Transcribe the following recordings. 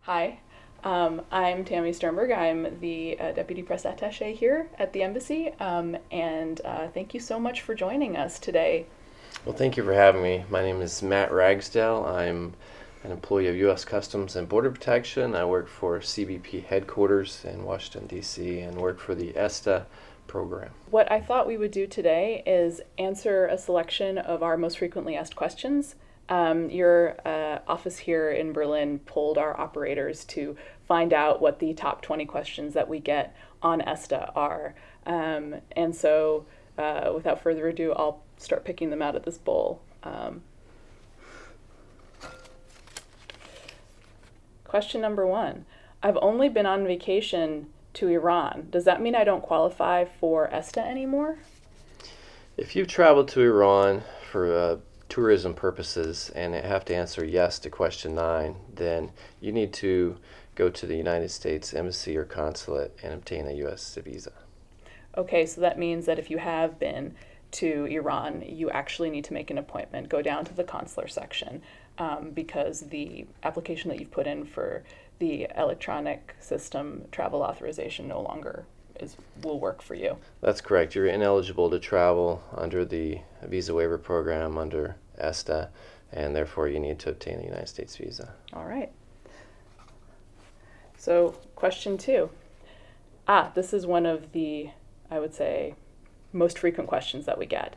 Hi, I'm Tammy Sternberg. I'm the Deputy Press Attaché here at the Embassy, and thank you so much for joining us today. Well, thank you for having me. My name is Matt Ragsdale. I'm an employee of U.S. Customs and Border Protection. I work for CBP headquarters in Washington, D.C., and work for the ESTA program. What I thought we would do today is answer a selection of our most frequently asked questions. Your office here in Berlin polled our operators to find out what the top 20 questions that we get on ESTA are. And so, without further ado, I'll start picking them out of this bowl. Question number one. I've only been on vacation to Iran. Does that mean I don't qualify for ESTA anymore? If you travel to Iran for tourism purposes and have to answer yes to question 9, then you need to go to the United States Embassy or Consulate and obtain a U.S. visa. Okay, so that means that if you have been to Iran, you actually need to make an appointment, go down to the consular section, because the application that you've put in for the electronic system travel authorization no longer will work for you. That's correct. You're ineligible to travel under the visa waiver program under ESTA, and therefore you need to obtain a United States visa. All right. So, question 2. This is one of the, I would say, most frequent questions that we get.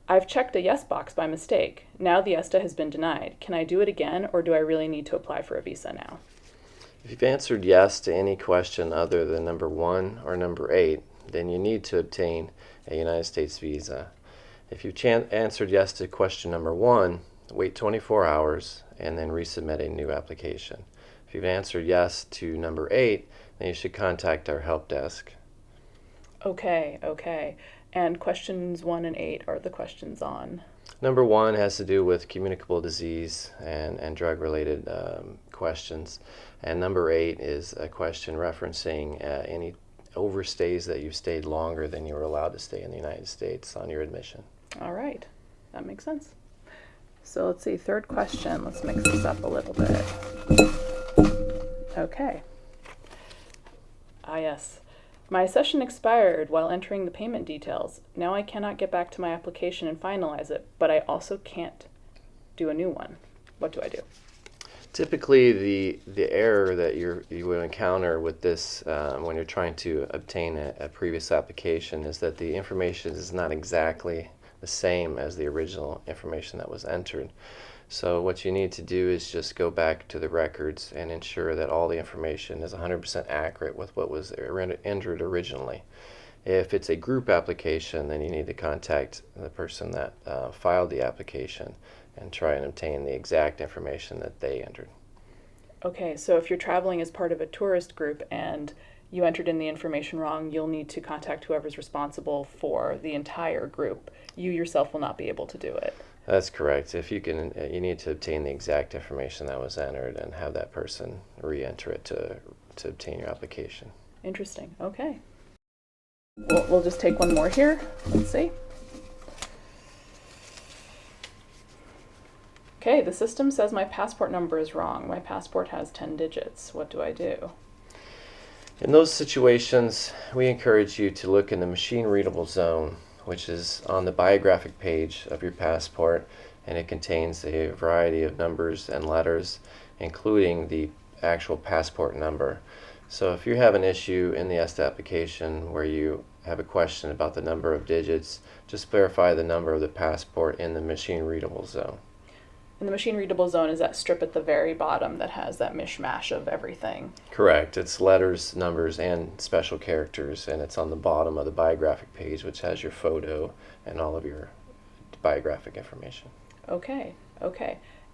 I've checked a yes box by mistake. Now the ESTA has been denied. Can I do it again, or do I really need to apply for a visa now? If you've answered yes to any question other than number 1 or number 8, then you need to obtain a United States visa. If you've answered yes to question number 1, wait 24 hours and then resubmit a new application. If you've answered yes to number 8, then you should contact our help desk. Okay. And questions 1 and 8 are the questions on. Number 1 has to do with communicable disease and drug-related questions. And number 8 is a question referencing any overstays that you've stayed longer than you were allowed to stay in the United States on your admission. All right, that makes sense. So let's see, third question. Let's mix this up a little bit. Okay. Yes. My session expired while entering the payment details. Now I cannot get back to my application and finalize it, but I also can't do a new one. What do I do? Typically, the error that you would encounter with this when you're trying to obtain a previous application is that the information is not exactly the same as the original information that was entered. So what you need to do is just go back to the records and ensure that all the information is 100% accurate with what was entered originally. If it's a group application, then you need to contact the person that filed the application and try and obtain the exact information that they entered. Okay, so if you're traveling as part of a tourist group and you entered in the information wrong, you'll need to contact whoever's responsible for the entire group. You yourself will not be able to do it. That's correct. If you need to obtain the exact information that was entered and have that person re-enter it to obtain your application. Interesting. Okay. We'll just take one more here. Let's see. Okay, the system says my passport number is wrong. My passport has 10 digits. What do I do? In those situations, we encourage you to look in the machine-readable zone, which is on the biographic page of your passport, and it contains a variety of numbers and letters, including the actual passport number. So if you have an issue in the ESTA application where you have a question about the number of digits, just verify the number of the passport in the machine-readable zone. And the machine-readable zone is that strip at the very bottom that has that mishmash of everything. Correct. It's letters, numbers, and special characters, and it's on the bottom of the biographic page, which has your photo and all of your biographic information. Okay.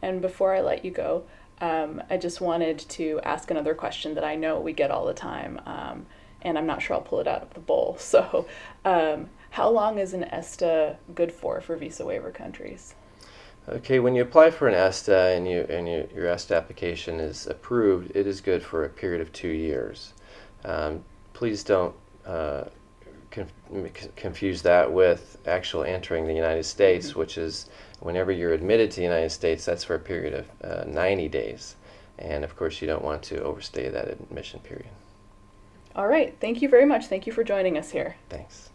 And before I let you go, I just wanted to ask another question that I know we get all the time, and I'm not sure I'll pull it out of the bowl. So, how long is an ESTA good for visa waiver countries? Okay, when you apply for an ESTA and your ESTA application is approved, it is good for a period of 2 years. Please don't confuse that with actual entering the United States, which is whenever you're admitted to the United States, that's for a period of 90 days. And of course, you don't want to overstay that admission period. All right. Thank you very much. Thank you for joining us here. Thanks.